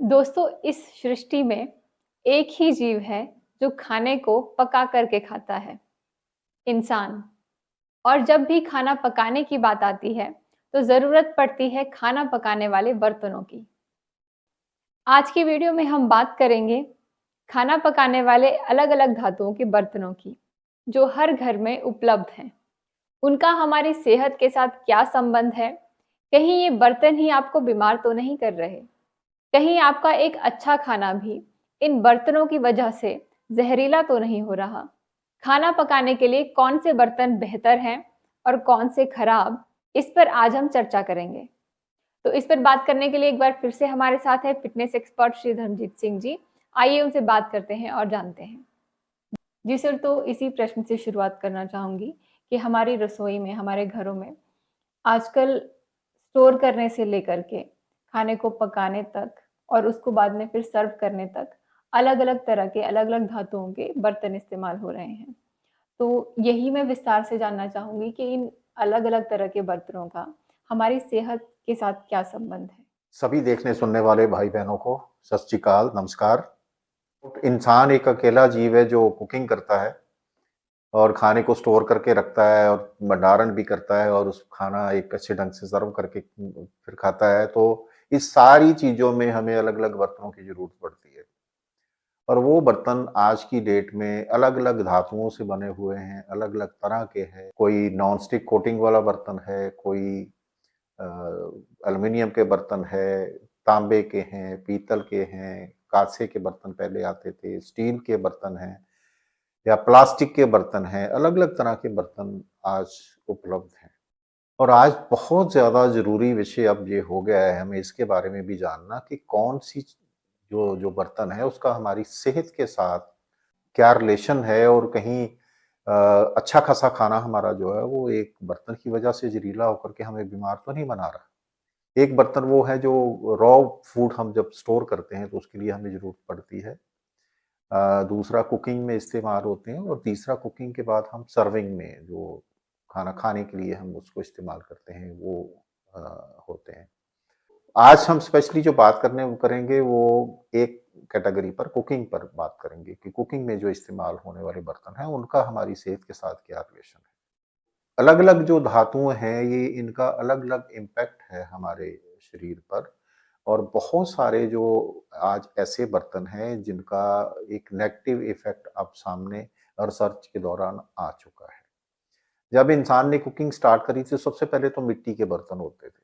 दोस्तों, इस सृष्टि में एक ही जीव है जो खाने को पका करके खाता है, इंसान। और जब भी खाना पकाने की बात आती है, तो ज़रूरत पड़ती है खाना पकाने वाले बर्तनों की। आज की वीडियो में हम बात करेंगे खाना पकाने वाले अलग-अलग धातुओं के बर्तनों की, जो हर घर में उपलब्ध हैं। उनका हमारी सेहत के साथ क्या संबंध है? कहीं ये बर्तन ही आपको बीमार तो नहीं कर रहे? कहीं आपका एक अच्छा खाना भी इन बर्तनों की वजह से जहरीला तो नहीं हो रहा? खाना पकाने के लिए कौन से बर्तन बेहतर हैं और कौन से खराब, इस पर आज हम चर्चा करेंगे। तो इस पर बात करने के लिए एक बार फिर से हमारे साथ है फिटनेस एक्सपर्ट श्री धर्मजीत सिंह जी। आइए उनसे बात करते हैं और जानते हैं। जी सर, तो इसी प्रश्न से शुरुआत करना चाहूँगी कि हमारी रसोई में, हमारे घरों में आजकल स्टोर करने से लेकर के खाने को पकाने तक और उसको बाद में फिर सर्व करने तक अलग-अलग तरह के, अलग-अलग धातुओं के बर्तन इस्तेमाल हो रहे हैं। तो यही मैं विस्तार से जानना चाहूँगी कि इन अलग-अलग तरह के बर्तनों का हमारी सेहत के साथ क्या संबंध है? सभी देखने सुनने वाले भाई बहनों को सत श्री अकाल, नमस्कार। इंसान एक अकेला जीव है जो कुकिंग करता है और खाने को स्टोर करके रखता है और भंडारण भी करता है और उस खाना एक अच्छे ढंग से सर्व करके फिर खाता है। तो इस सारी चीज़ों में हमें अलग-अलग बर्तनों की ज़रूरत पड़ती है और वो बर्तन आज की डेट में अलग-अलग धातुओं से बने हुए हैं, अलग-अलग तरह के हैं। कोई नॉन स्टिक कोटिंग वाला बर्तन है, कोई अ, एल्युमिनियम के बर्तन है, तांबे के हैं, पीतल के हैं, काँसे के बर्तन पहले आते थे, स्टील के बर्तन हैं या प्लास्टिक के बर्तन हैं, अलग-अलग तरह के बर्तन आज उपलब्ध हैं। और आज बहुत ज़्यादा ज़रूरी विषय अब ये हो गया है हमें इसके बारे में भी जानना कि कौन-सी जो जो बर्तन है उसका हमारी सेहत के साथ क्या रिलेशन है और कहीं अ, अच्छा खासा खाना हमारा जो है वो एक बर्तन की वजह से ज़हरीला होकर के हमें बीमार तो नहीं बना रहा। एक बर्तन वो है जो रॉ फूड हम जब स्टोर करते हैं तो उसके लिए हमें ज़रूरत पड़ती है। दूसरा कुकिंग में इस्तेमाल होते हैं और तीसरा कुकिंग के बाद हम सर्विंग में जो खाना खाने के लिए हम उसको इस्तेमाल करते हैं वो अ, होते हैं। आज हम स्पेशली जो बात करने करेंगे वो एक कैटेगरी पर कुकिंग पर बात करेंगे कि कुकिंग में जो इस्तेमाल होने वाले बर्तन हैं उनका हमारी सेहत के साथ क्या रिलेशन है। अलग-अलग जो धातुएँ हैं ये इनका अलग-अलग इम्पैक्ट है हमारे शरीर पर और बहुत सारे जो आज ऐसे बर्तन हैं जिनका एक नेगेटिव इफ़ेक्ट अब सामने रिसर्च के दौरान आ चुका है। जब इंसान ने कुकिंग स्टार्ट करी थी सबसे पहले तो मिट्टी के बर्तन होते थे।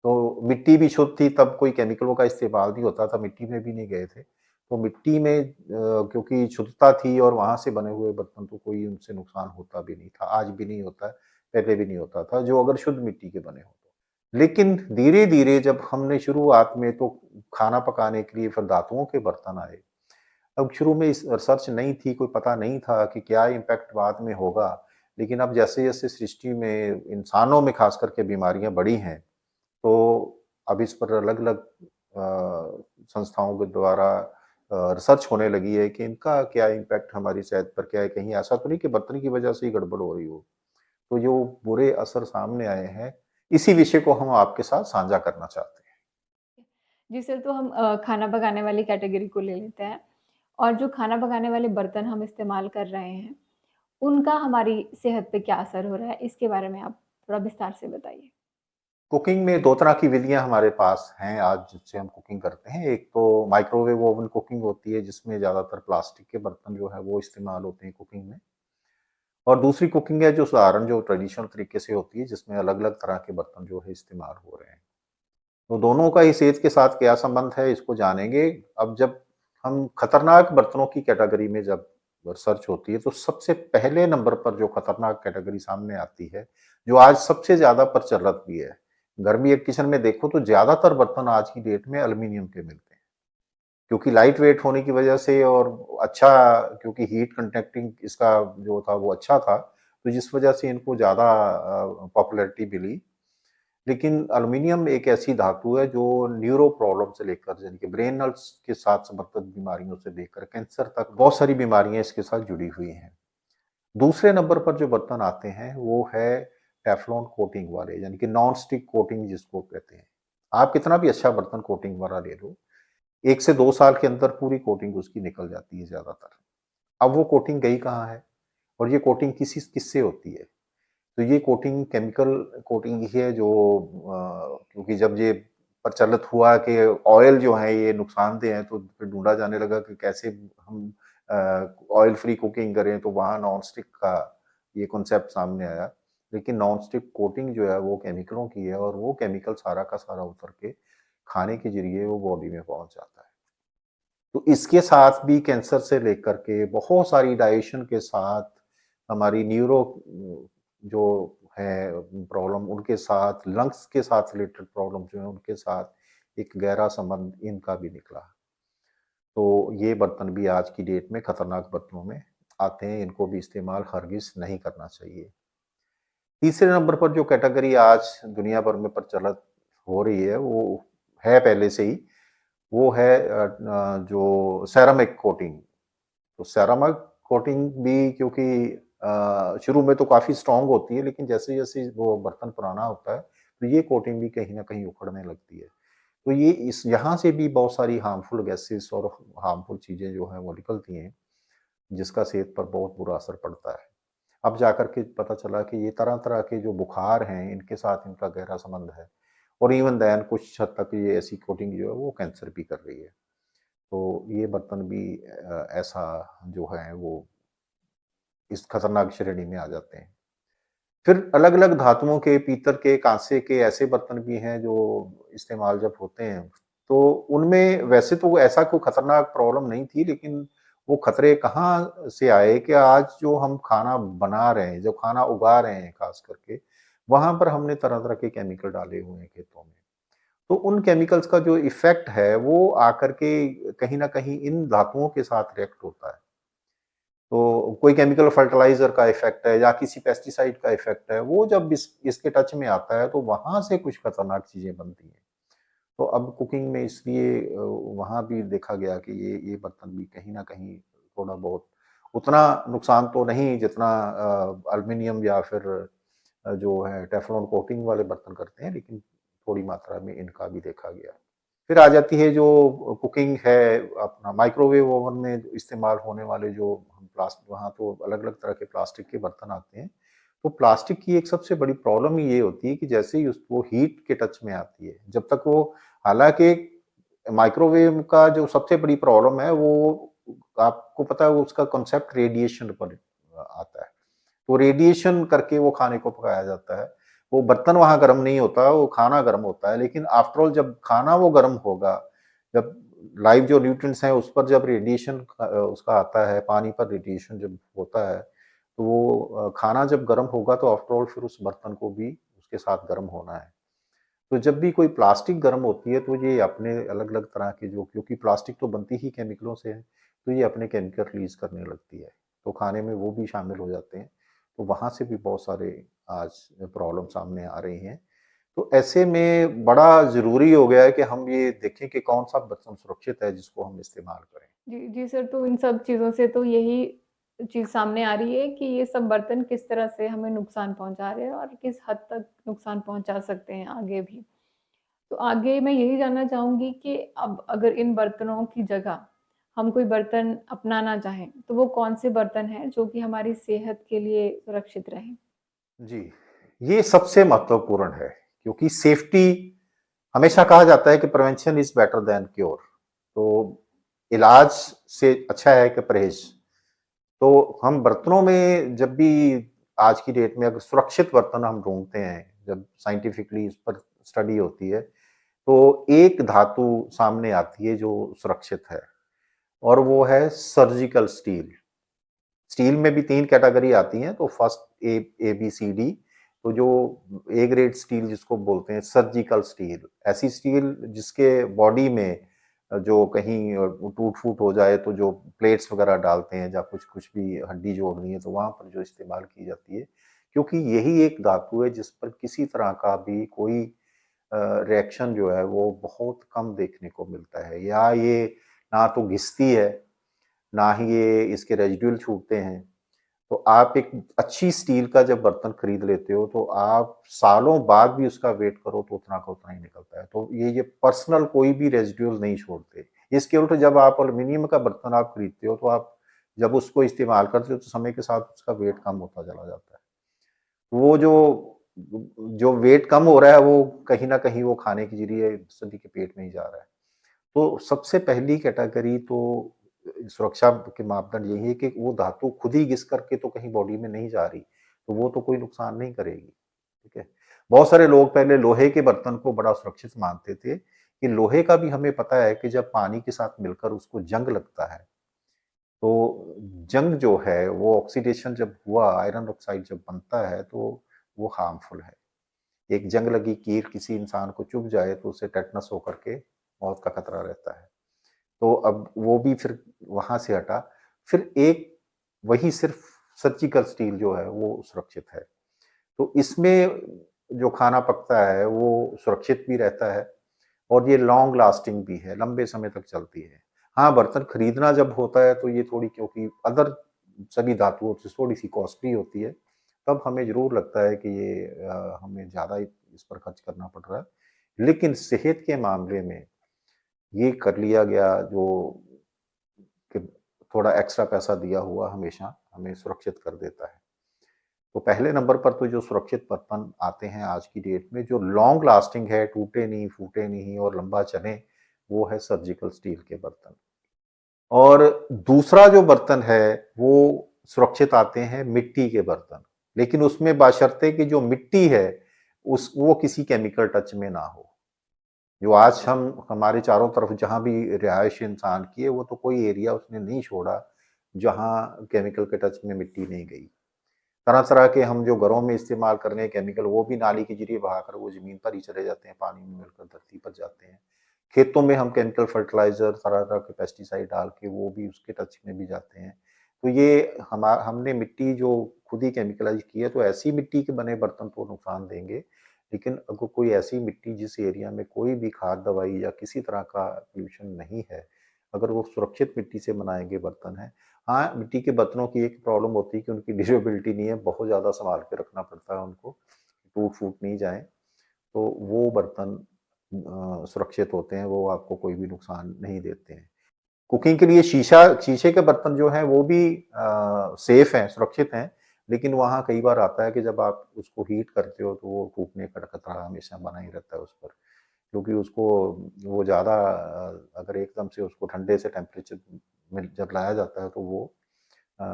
तो मिट्टी भी शुद्ध थी तब कोई केमिकलों का इस्तेमाल नहीं होता था, मिट्टी में भी नहीं गए थे। तो मिट्टी में क्योंकि शुद्धता थी और वहाँ से बने हुए बर्तन तो कोई उनसे नुकसान होता भी नहीं था, आज भी नहीं होता है, पहले भी नहीं होता था, जो अगर शुद्ध मिट्टी के बने हों तो। लेकिन धीरे-धीरे जब हमने शुरुआत में तो खाना पकाने के लिए फिर धातुओं के बर्तन आए। अब शुरू में इस रिसर्च नहीं थी, कोई पता नहीं था कि क्या इम्पैक्ट बाद में होगा। लेकिन अब जैसे-जैसे सृष्टि में इंसानों में ख़ास करके बीमारियाँ बढ़ी हैं, तो अब इस पर अलग-अलग संस्थाओं के द्वारा रिसर्च होने लगी है कि इनका क्या इम्पैक्ट हमारी सेहत पर क्या है, कहीं ऐसा तो नहीं कि बर्तन की वजह से ही गड़बड़ हो रही हो। तो जो बुरे असर सामने आए हैं, इसी विषय को हम आपके साथ साझा करना चाहते हैं। जी सर, तो हम खाना पकाने वाली कैटेगरी को ले लेते हैं और जो खाना पकाने वाले बर्तन हम इस्तेमाल कर रहे हैं, उनका हमारी सेहत पे क्या असर हो रहा है? इसके बारे में आप थोड़ा विस्तार से बताइए। कुकिंग में 2 तरह की विधियाँ हमारे पास हैं आज जिससे हम कुकिंग करते हैं। एक तो माइक्रोवेव ओवन कुकिंग होती है जिसमें ज़्यादातर प्लास्टिक के बर्तन जो है वो इस्तेमाल होते हैं कुकिंग में। और दूसरी कुकिंग है जो साधारण जो ट्रेडिशनल तरीके से होती है जिसमें अलग-अलग तरह के बर्तन जो है इस्तेमाल हो रहे हैं। तो दोनों का ही सेहत के साथ क्या संबंध है इसको जानेंगे। अब जब हम खतरनाक बर्तनों की कैटेगरी में जब रिसर्च होती है तो सबसे पहले नंबर पर जो खतरनाक कैटेगरी सामने आती है, जो आज सबसे ज़्यादा प्रचलित भी है। घर में एक किचन में देखो तो ज़्यादातर बर्तन आज की डेट में एल्युमीनियम के मिलते हैं। क्योंकि लाइट वेट होने की वजह से और अच्छा क्योंकि हीट कंडक्टिंग इसका जो था वो अच्छा था, तो जिस वजह से इनको ज़्यादा पॉपुलैरिटी मिली। लेकिन एल्युमिनियम एक ऐसी धातु है जो न्यूरो प्रॉब्लम से लेकर यानी कि ब्रेन नल्स के साथ संबंधित बीमारियों से लेकर कैंसर तक बहुत सारी बीमारियां इसके साथ जुड़ी हुई हैं। दूसरे नंबर पर जो बर्तन आते हैं वो है टेफ्लॉन कोटिंग वाले यानी कि नॉन स्टिक कोटिंग जिसको कहते हैं। आप कितना भी अच्छा बर्तन कोटिंग वाला ले लो, 1 से 2 साल के अंदर पूरी कोटिंग उसकी निकल जाती है ज़्यादातर। अब वो कोटिंग गई कहाँ है? और ये कोटिंग किससे होती है? तो ये कोटिंग केमिकल कोटिंग ही है जो क्योंकि जब ये प्रचलित हुआ कि ऑयल जो है ये नुकसानदेह है, तो फिर ढूँढा जाने लगा कि कैसे हम ऑयल फ्री कुकिंग करें, तो वहाँ नॉन स्टिक का ये कॉन्सेप्ट सामने आया। लेकिन नॉन स्टिक कोटिंग जो है वो केमिकलों की है और वो केमिकल सारा का सारा उतर के खाने के ज़रिए वो बॉडी में पहुँच जाता है। तो इसके साथ भी कैंसर से लेकर के बहुत सारी डाइजेशन के साथ हमारी न्यूरो जो है प्रॉब्लम, उनके साथ लंग्स के साथ रिलेटेड प्रॉब्लम जो है उनके साथ एक गहरा संबंध इनका भी निकला। तो ये बर्तन भी आज की डेट में खतरनाक बर्तनों में आते हैं, इनको भी इस्तेमाल हरगिज़ नहीं करना चाहिए। तीसरे नंबर पर जो कैटेगरी आज दुनिया भर में प्रचलित हो रही है, वो है पहले से ही, वो है जो सेरामिक कोटिंग। तो सेरामिक कोटिंग भी क्योंकि शुरू में तो काफ़ी स्ट्रॉन्ग होती है, लेकिन जैसे-जैसे वो बर्तन पुराना होता है, तो ये कोटिंग भी कहीं न कहीं उखड़ने लगती है। तो ये इस यहाँ से भी बहुत सारी हार्मफुल गैसेज़ और हार्मफुल चीज़ें जो हैं वो निकलती हैं, जिसका सेहत पर बहुत बुरा असर पड़ता है। अब जाकर के पता चला कि ये तरह-तरह के जो बुखार हैं, इनके साथ इनका गहरा संबंध है और इवन देन कुछ हद तक ये ऐसी कोटिंग जो है वो कैंसर भी कर रही है। तो ये बर्तन भी ऐसा जो है वो इस खतरनाक श्रेणी में आ जाते हैं। फिर अलग-अलग धातुओं के, पीतल के, काँसे के ऐसे बर्तन भी हैं जो इस्तेमाल जब होते हैं, तो उनमें वैसे तो ऐसा कोई खतरनाक प्रॉब्लम नहीं थी, लेकिन वो खतरे कहाँ से आए कि आज जो हम खाना बना रहे हैं, जो खाना उगा रहे हैं ख़ास करके, वहाँ पर हमने तरह-तरह के केमिकल डाले हुए हैं खेतों में। तो उन केमिकल्स का जो इफ़ेक्ट है, वो आकर के कहीं न कहीं इन धातुओं के साथ रिएक्ट होता है। तो कोई केमिकल फर्टिलाइज़र का इफ़ेक्ट है या किसी पेस्टिसाइड का इफ़ेक्ट है, वो जब इसके टच में आता है, तो वहाँ से कुछ खतरनाक चीज़ें बनती हैं। तो अब कुकिंग में इसलिए वहाँ भी देखा गया कि ये बर्तन भी कहीं न कहीं थोड़ा बहुत उतना नुकसान तो नहीं जितना एल्युमिनियम या फिर जो है टेफ्लॉन कोटिंग वाले बर्तन करते हैं, लेकिन थोड़ी मात्रा में इनका भी देखा गया। फिर आ जाती है जो कुकिंग है, अपना माइक्रोवेव ओवन में इस्तेमाल होने वाले जो हम प्लास्ट वहाँ तो अलग-अलग तरह के प्लास्टिक के बर्तन आते हैं। तो प्लास्टिक की एक सबसे बड़ी प्रॉब्लम ये होती है कि जैसे ही वो हीट के टच में आती है, जब तक वो हालाँकि माइक्रोवेव का जो सबसे बड़ी प्रॉब्लम है वो आपको पता है, वो उसका कॉन्सेप्ट रेडिएशन पर आता है। तो रेडिएशन करके वो खाने को पकाया जाता है। वो बर्तन वहाँ गर्म नहीं होता, वो खाना गर्म होता है, लेकिन आफ्टर ऑल जब खाना वो गर्म होगा, जब लाइव जो न्यूट्रिएंट्स हैं उस पर जब रेडिएशन उसका आता है, पानी पर रेडिएशन जब होता है, तो वो खाना जब गर्म होगा तो आफ्टर ऑल फिर उस बर्तन को भी उसके साथ गर्म होना है। तो जब भी कोई प्लास्टिक गर्म होती है, तो ये अपने अलग-अलग तरह के जो क्योंकि प्लास्टिक तो बनती ही केमिकलों से है, तो ये अपने केमिकल रिलीज़ करने लगती है। तो खाने में वो भी शामिल हो जाते हैं। तो वहाँ से भी बहुत सारे आज प्रॉब्लम सामने आ रही हैं। तो ऐसे में बड़ा ज़रूरी हो गया है कि हम ये देखें कि कौन-सा बर्तन सुरक्षित है जिसको हम इस्तेमाल करें। जी, जी सर, तो इन सब चीज़ों से तो यही चीज़ सामने आ रही है कि ये सब बर्तन किस तरह से हमें नुकसान पहुँचा रहे हैं और किस हद तक नुकसान पहुँचा सकते हैं आगे भी। तो आगे मैं यही जानना चाहूँगी कि अब अगर इन बर्तनों की जगह हम कोई बर्तन अपनाना चाहें, तो वो कौन-से बर्तन हैं जो कि हमारी सेहत के लिए सुरक्षित रहें? जी, ये सबसे महत्वपूर्ण है क्योंकि सेफ्टी हमेशा कहा जाता है कि prevention is better than cure. तो इलाज से अच्छा है कि परहेज़। तो हम बर्तनों में जब भी आज की डेट में अगर सुरक्षित बर्तन हम ढूँढते हैं, जब साइंटिफिकली इस पर स्टडी होती है, तो एक धातु सामने आती है जो सुरक्षित है और वो है सर्जिकल स्टील। स्टील में भी 3 कैटेगरी आती हैं, तो first A, B, C, D. तो जो ए ग्रेड स्टील जिसको बोलते हैं सर्जिकल स्टील, ऐसी स्टील जिसके बॉडी में जो कहीं टूट-फूट हो जाए तो जो प्लेट्स वगैरह डालते हैं या कुछ-कुछ भी हड्डी जोड़नी है तो वहाँ पर जो इस्तेमाल की जाती है, क्योंकि यही एक धातु है जिस पर किसी तरह का भी कोई रिएक्शन जो है वो बहुत कम देखने को मिलता है या ये ना तो घिसती है, ना ही ये इसके रेसिडुअल छूटते हैं। तो आप एक अच्छी स्टील का जब बर्तन खरीद लेते हो तो आप सालों बाद भी उसका वेट करो तो उतना का उतना ही निकलता है। तो ये पर्सनल कोई भी रेसिडुअल नहीं छोड़ते। इसके उल्ट जब आप एल्युमिनियम का बर्तन आप खरीदते हो तो आप जब उसको इस्तेमाल करते हो तो समय के साथ उसका वेट कम होता चला जाता है। वो जो वेट कम हो रहा है वो कहीं न कहीं वो खाने के ज़रिए सभी के पेट में ही जा रहा है। तो सबसे पहली कैटेगरी तो सुरक्षा के मापदंड यही है कि वो धातु खुद ही घिस करके तो कहीं बॉडी में नहीं जा रही, तो वो तो कोई नुकसान नहीं करेगी, ठीक है? बहुत सारे लोग पहले लोहे के बर्तन को बड़ा सुरक्षित मानते थे, कि लोहे का भी हमें पता है कि जब पानी के साथ मिलकर उसको जंग लगता है, तो जंग जो है वो ऑक्सीडेशन जब हुआ, आयरन ऑक्साइड जब बनता है तो वो हार्मफुल है। एक जंग लगी कील किसी इंसान को चुभ जाए तो उसे टेटनस होकर के मौत का खतरा रहता है। तो अब वो भी फिर वहाँ से हटा। फिर एक वही सिर्फ़ सर्जिकल स्टील जो है वो सुरक्षित है। तो इसमें जो खाना पकता है वो सुरक्षित भी रहता है और ये लॉन्ग लास्टिंग भी है, लंबे समय तक चलती है। हाँ, बर्तन खरीदना जब होता है तो ये थोड़ी क्योंकि अदर सभी धातुओं से थोड़ी-सी कॉस्टली होती है, तब हमें ज़रूर लगता है कि ये हमें ज़्यादा इस पर खर्च करना पड़ रहा है। लेकिन सेहत के मामले में ये कर लिया गया जो कि थोड़ा एक्स्ट्रा पैसा दिया हुआ हमेशा हमें सुरक्षित कर देता है। तो पहले नंबर पर तो जो सुरक्षित बर्तन आते हैं आज की डेट में जो लॉन्ग लास्टिंग है, टूटे नहीं, फूटे नहीं और लंबा चले, वो है सर्जिकल स्टील के बर्तन। और दूसरा जो बर्तन है, वो सुरक्षित आते हैं मिट्टी के बर्तन, लेकिन उसमें बशर्ते कि जो मिट्टी है, वो किसी केमिकल टच में ना हो। जो आज हम हमारे चारों तरफ जहाँ भी रिहाइश इंसान की है, वो तो कोई एरिया उसने नहीं छोड़ा, जहाँ केमिकल के टच में मिट्टी नहीं गई। तरह-तरह के हम जो घरों में इस्तेमाल कर रहे हैं केमिकल, वो भी नाली के ज़रिए बहाकर वो ज़मीन पर ही चले जाते हैं, पानी में मिलकर धरती पर जाते हैं। खेतों में हम केमिकल फर्टिलाइज़र, तरह-तरह के पेस्टिसाइड डाल के वो भी उसके टच में भी जाते हैं। तो ये हमने मिट्टी जो खुद ही केमिकलाइज़ की है, तो ऐसी मिट्टी के बने बर्तन तो नुकसान देंगे, लेकिन अगर कोई ऐसी मिट्टी जिस एरिया में कोई भी खाद, दवाई या किसी तरह का पॉल्यूशन नहीं है, अगर वो सुरक्षित मिट्टी से बनाए गए बर्तन हैं, हाँ, मिट्टी के बर्तनों की एक प्रॉब्लम होती है कि उनकी ड्यूरेबिलिटी नहीं है, बहुत ज़्यादा सँभाल के रखना पड़ता है उनको, टूट-फूट नहीं जाएँ, तो वो बर्तन सुरक्षित होते हैं, वो आपको कोई भी नुकसान नहीं देते हैं। कुकिंग के लिए शीशे के बर्तन जो हैं वो भी सेफ़ हैं, सुरक्षित हैं, लेकिन वहाँ कई बार आता है कि जब आप उसको हीट करते हो तो वो टूटने का खतरा हमेशा बना ही रहता है उस पर। क्योंकि उसको वो ज़्यादा अगर एकदम से उसको ठंडे से टेम्परेचर में जब लाया जाता है तो वो अ,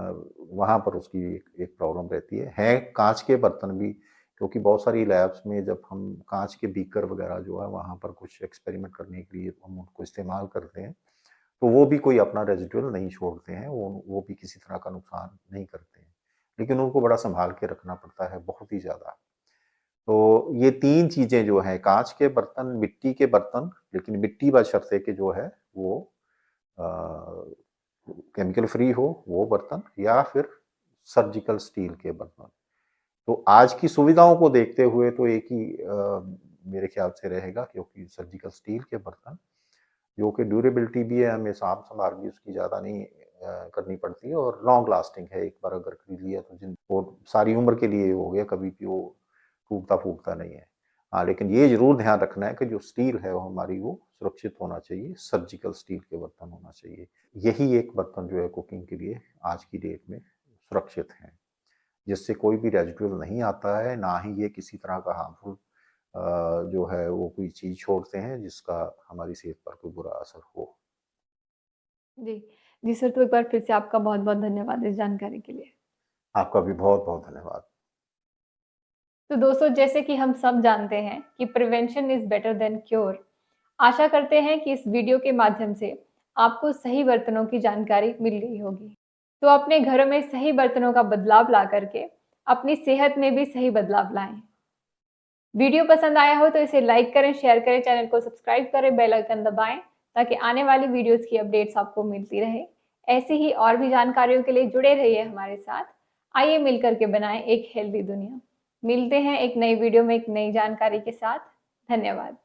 वहाँ पर उसकी एक प्रॉब्लम रहती है। हैं काँच के बर्तन भी क्योंकि बहुत सारी लैब्स में जब हम काँच के बीकर वग़ैरह जो है वहाँ पर कुछ एक्सपेरिमेंट करने के लिए हम उनको इस्तेमाल करते हैं, तो वो भी कोई अपना रेज़िडुअल नहीं छोड़ते हैं, वो भी किसी तरह का नुकसान नहीं करते हैं। लेकिन उनको बड़ा सँभाल के रखना पड़ता है, बहुत ही ज़्यादा। तो ये 3 चीज़ें जो हैं काँच के बर्तन, मिट्टी के बर्तन, लेकिन मिट्टी बशर्ते कि जो है वो अ, केमिकल फ्री हो वो बर्तन या फिर सर्जिकल स्टील के बर्तन। तो आज की सुविधाओं को देखते हुए तो एक ही मेरे ख़्याल से रहेगा क्योंकि सर्जिकल स्टील के बर्तन जो कि ड्यूरेबिलिटी भी है, हमें साँभ-संभाल भी उसकी ज़्यादा नहीं करनी पड़ती है और लॉन्ग लास्टिंग है। एक बार अगर खरीद लिया तो वो सारी उम्र के लिए हो गया, कभी भी वो टूटता-फूटता नहीं है। हाँ, लेकिन ये ज़रूर ध्यान रखना है कि जो स्टील है वो हमारी वो सुरक्षित होना चाहिए, सर्जिकल स्टील के बर्तन होना चाहिए। यही एक बर्तन जो है कुकिंग के लिए आज की डेट में सुरक्षित हैं, जिससे कोई भी रेज़िडुअल नहीं आता है, ना ही ये किसी तरह का हार्मफुल जो है वो कोई चीज़ छोड़ते हैं जिसका हमारी सेहत पर कोई बुरा असर हो। जी। जी सर, तो एक बार फिर से आपका बहुत-बहुत धन्यवाद इस जानकारी के लिए। आपका भी बहुत-बहुत धन्यवाद। तो दोस्तों, जैसे कि हम सब जानते हैं कि prevention is better than cure. आशा करते हैं कि इस वीडियो के माध्यम से आपको सही बर्तनों की जानकारी मिल गई होगी। तो अपने घरों में सही बर्तनों का बदलाव ला करके अपनी सेहत में भी सही बदलाव लाएँ। वीडियो पसंद आया हो तो इसे लाइक करें, शेयर करें, चैनल को सब्सक्राइब करें, बेल आइकन दबाएँ ताकि आने वाली वीडियोज़ की अपडेट्स आपको मिलती रहे। ऐसी ही और भी जानकारियों के लिए जुड़े रहिए हमारे साथ। आइए मिलकर के बनाएँ एक हेल्दी दुनिया। मिलते हैं एक नई वीडियो में एक नई जानकारी के साथ। धन्यवाद।